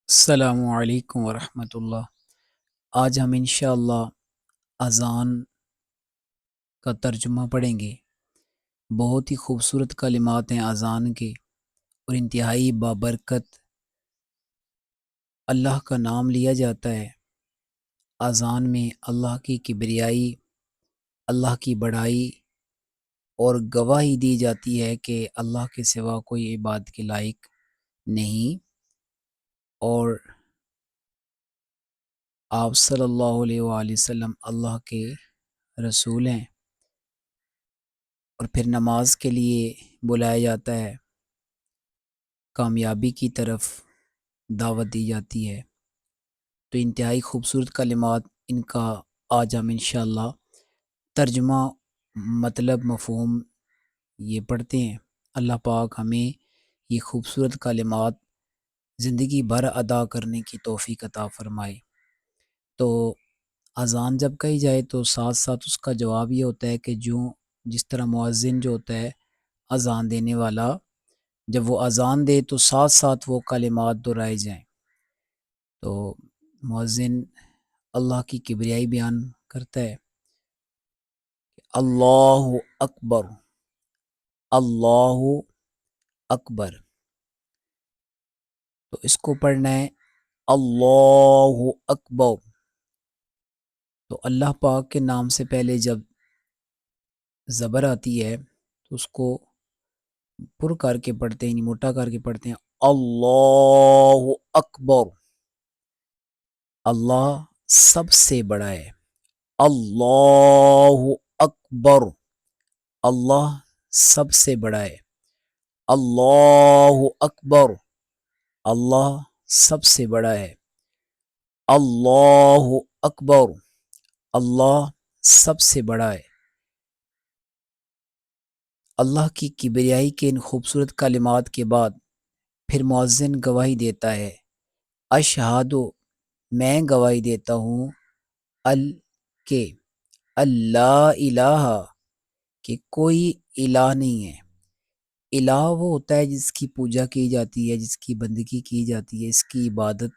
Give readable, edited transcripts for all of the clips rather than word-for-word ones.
السلام علیکم ورحمۃ اللہ۔ آج ہم انشاءاللہ اذان کا ترجمہ پڑھیں گے۔ بہت ہی خوبصورت کلمات ہیں اذان کے، اور انتہائی بابرکت اللہ کا نام لیا جاتا ہے۔ اذان میں اللہ کی کبریائی، اللہ کی بڑائی اور گواہی دی جاتی ہے کہ اللہ کے سوا کوئی عبادت کے لائق نہیں، اور آپ صلی اللہ علیہ وآلہ وسلم اللہ کے رسول ہیں، اور پھر نماز کے لیے بلایا جاتا ہے، کامیابی کی طرف دعوت دی جاتی ہے۔ تو انتہائی خوبصورت کلمات ان کا آج ہم انشاءاللہ ترجمہ، مطلب، مفہوم یہ پڑھتے ہیں۔ اللہ پاک ہمیں یہ خوبصورت کلمات زندگی بھر ادا کرنے کی توفیق عطا فرمائے۔ تو اذان جب کہی جائے تو ساتھ ساتھ اس کا جواب یہ ہوتا ہے کہ جس طرح مؤذن جو ہوتا ہے، اذان دینے والا، جب وہ اذان دے تو ساتھ ساتھ وہ کلمات دہرائے جائیں۔ تو مؤذن اللہ کی کبریائی بیان کرتا ہے، اللہ اکبر، اللہ اکبر۔ تو اس کو پڑھنا ہے اللہ اکبر۔ تو اللہ پاک کے نام سے پہلے جب زبر آتی ہے تو اس کو پر کر کے پڑھتے ہیں، یعنی موٹا کر کے پڑھتے ہیں، اللہ اکبر۔ اللہ سب سے بڑا ہے، اللہ اکبر۔ اللہ سب سے بڑا ہے، اللہ اکبر۔ اللہ سب سے بڑا ہے، اللہ اکبر۔ اللہ سب سے بڑا ہے۔ اللہ کی کبریائی کے ان خوبصورت کلمات کے بعد پھر مؤذن گواہی دیتا ہے، اشہادو، میں گواہی دیتا ہوں، کہ اللہ الہ، کہ کوئی الہ نہیں ہے۔ الہ وہ ہوتا ہے جس کی پوجا کی جاتی ہے، جس کی بندگی کی جاتی ہے، اس کی عبادت۔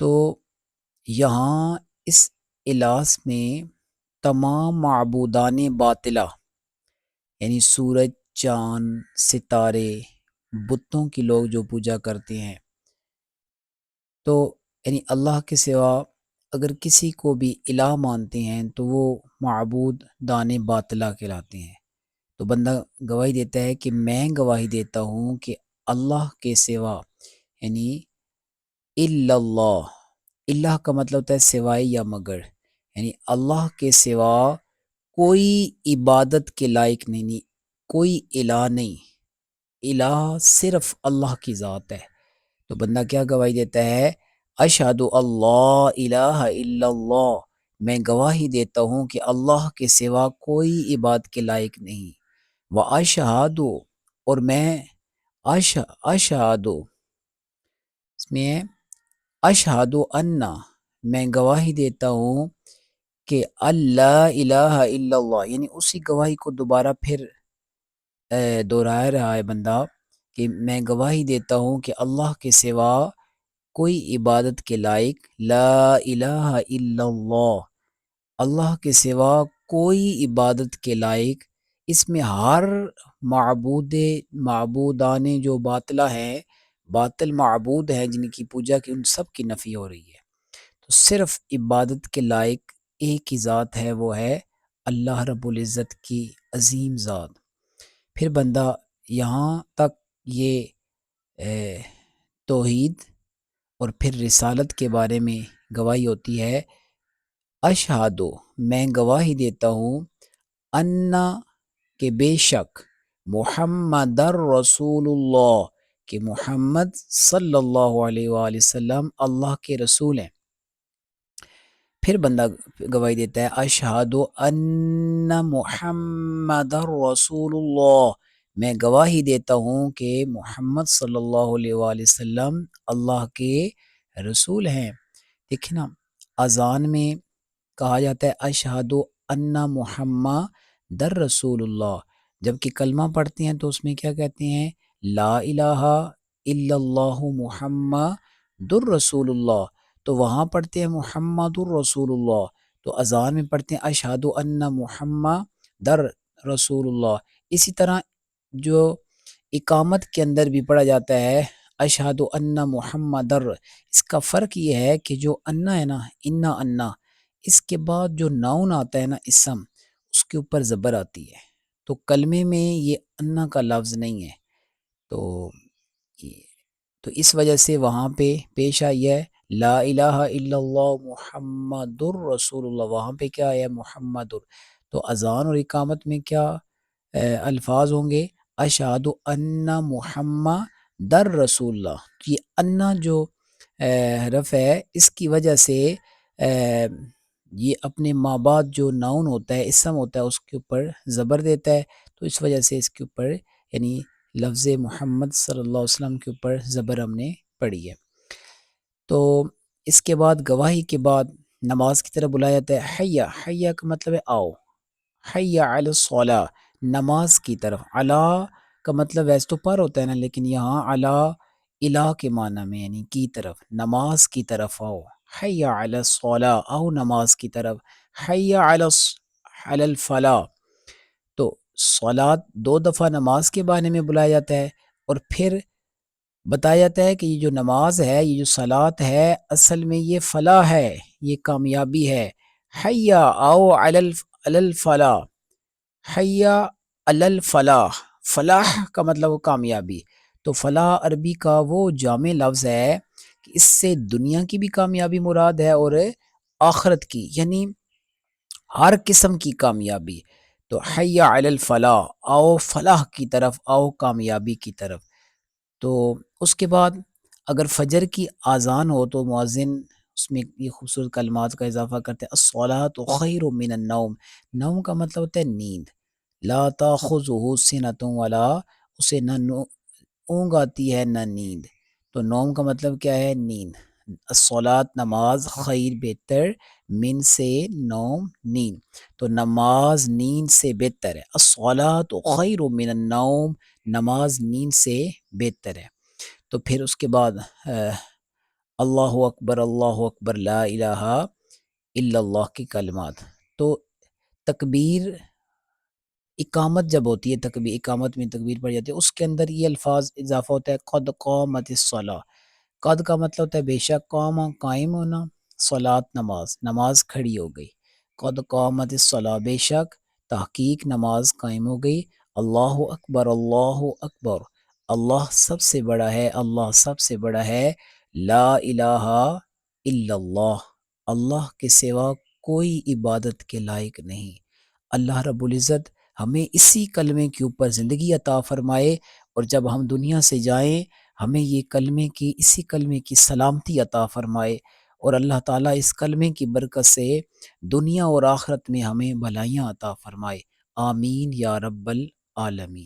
تو یہاں اس الہ میں تمام معبودان باطلہ، یعنی سورج، چاند، ستارے، بتوں کی لوگ جو پوجا کرتے ہیں، تو یعنی اللہ کے سوا اگر کسی کو بھی الہ مانتے ہیں تو وہ معبود دان باطلہ کہلاتے ہیں۔ تو بندہ گواہی دیتا ہے کہ میں گواہی دیتا ہوں کہ اللہ کے سوا، یعنی الا اللہ، اللہ کا مطلب ہوتا ہے سوائے یا مگر، یعنی اللہ کے سوا کوئی عبادت کے لائق نہیں، کوئی الہ نہیں، الہ صرف اللہ کی ذات ہے۔ تو بندہ کیا گواہی دیتا ہے، اشہد اللہ الہ الا اللہ، میں گواہی دیتا ہوں کہ اللہ کے سوا کوئی عبادت کے لائق نہیں، واشہد، اور میں اشہد، اس میں ہے اشہد انا، میں گواہی دیتا ہوں کہ اللہ الہ الا اللہ، یعنی اسی گواہی کو دوبارہ پھر دہرا رہا ہے بندہ کہ میں گواہی دیتا ہوں کہ اللہ کے سوا کوئی عبادت کے لائق، لا الہ الا اللہ، اللہ کے سوا کوئی عبادت کے لائق، اس میں ہر معبودان جو باطلہ ہیں، باطل معبود ہیں جن کی پوجا کی، ان سب کی نفی ہو رہی ہے۔ تو صرف عبادت کے لائق ایک ہی ذات ہے، وہ ہے اللہ رب العزت کی عظیم ذات۔ پھر بندہ یہاں تک یہ توحید اور پھر رسالت کے بارے میں گواہی ہوتی ہے، اشہادو، میں گواہی دیتا ہوں، انا، کہ بے شک، محمد رسول اللہ، کہ محمد صلی اللہ علیہ وآلہ وسلم اللہ کے رسول ہیں۔ پھر بندہ گواہی دیتا ہے، اشہد ان محمد رسول اللہ، میں گواہی دیتا ہوں کہ محمد صلی اللہ علیہ وآلہ وسلم اللہ کے رسول ہیں۔ دیکھیں نا، اذان میں کہا جاتا ہے اشہد ان محمد رسول اللہ، جبکہ کلمہ پڑھتے ہیں تو اس میں کیا کہتے ہیں، لا الہ الا اللہ محمد در رسول اللہ، تو وہاں پڑھتے ہیں محمد الرسول اللہ، تو اذان میں پڑھتے ہیں اشہد ان محمد در رسول اللہ۔ اسی طرح جو اقامت کے اندر بھی پڑھا جاتا ہے اشہد ان محمد در، اس کا فرق یہ ہے کہ جو انا ہے نا، انا اس کے بعد جو ناؤن آتا ہے نا اسم، اس کے اوپر زبر آتی ہے، تو کلمے میں یہ انا کا لفظ نہیں ہے، تو تو اس وجہ سے وہاں پہ پیش آئی ہے لا الہ الا اللہ محمد الرسول اللہ، وہاں پہ کیا ہے محمد تو اذان اور اقامت میں کیا الفاظ ہوں گے اشہد ان محمد در رسول اللہ، یہ انا جو رفع ہے اس کی وجہ سے یہ اپنے ماں بعد جو ناؤن ہوتا ہے اسم ہوتا ہے اس کے اوپر زبر دیتا ہے، تو اس وجہ سے اس کے اوپر یعنی لفظ محمد صلی اللہ علیہ وسلم کے اوپر زبر ہم نے پڑھی ہے۔ تو اس کے بعد گواہی کے بعد نماز کی طرف بلایا جاتا ہے حیا، حیا کا مطلب ہے آؤ، حیا علی الصلاۃ، نماز کی طرف، علی کا مطلب ویسے تو پر ہوتا ہے نا، لیکن یہاں علی الہ کے معنی میں یعنی کی طرف، نماز کی طرف آؤ، حیا علی الصلاۃ، آؤ نماز کی طرف، حیا علی الفلاح، تو صلات دو دفعہ نماز کے بارے میں بلایا جاتا ہے، اور پھر بتایا جاتا ہے کہ یہ جو نماز ہے، یہ جو صلات ہے، اصل میں یہ فلاح ہے، یہ کامیابی ہے، حیا آؤ علی الفلاح، حیا علی الفلاح، فلاح کا مطلب وہ کامیابی، تو فلاح عربی کا وہ جامع لفظ ہے کہ اس سے دنیا کی بھی کامیابی مراد ہے اور آخرت کی، یعنی ہر قسم کی کامیابی، تو حیا علی الفلاح، آؤ فلاح کی طرف، آؤ کامیابی کی طرف۔ تو اس کے بعد اگر فجر کی اذان ہو تو مؤذن اس میں یہ خوبصورت کلمات کا اضافہ کرتے ہیں الصلاۃ خیر من النوم، نوم کا مطلب ہوتا ہے نیند، لا تاخذہ سنۃ ولا، اسے نہ اونگ آتی ہے نہ نیند، تو نوم کا مطلب کیا ہے نیند، الصلاۃ نماز خیر بہتر، من سے نوم نیند، تو نماز نیند سے بہتر ہے، الصلاۃ خیر من النوم، نماز نیند سے بہتر ہے۔ تو پھر اس کے بعد اللہ اکبر لا الہ الا اللہ کی کلمات، تو تکبیر اقامت جب ہوتی ہے، تکبیر اقامت میں تکبیر پڑھ جاتی ہے، اس کے اندر یہ الفاظ اضافہ ہوتا ہے قد قامت الصلاۃ، قد کا مطلب ہوتا ہے بے شک، قام قائم ہونا، صلاۃ نماز، نماز کھڑی ہو گئی، قد قامت الصلاۃ بے شک تحقیق نماز قائم ہو گئی، اللہ اکبر اللہ اکبر، اللہ سب سے بڑا ہے، اللہ سب سے بڑا ہے، لا الہ الا اللہ، اللہ کے سوا کوئی عبادت کے لائق نہیں، اللہ رب العزت ہمیں اسی کلمے کے اوپر زندگی عطا فرمائے، اور جب ہم دنیا سے جائیں ہمیں یہ کلمے کی، اسی کلمے کی سلامتی عطا فرمائے، اور اللہ تعالیٰ اس کلمے کی برکت سے دنیا اور آخرت میں ہمیں بھلائیاں عطا فرمائے، آمین یا رب العالمین۔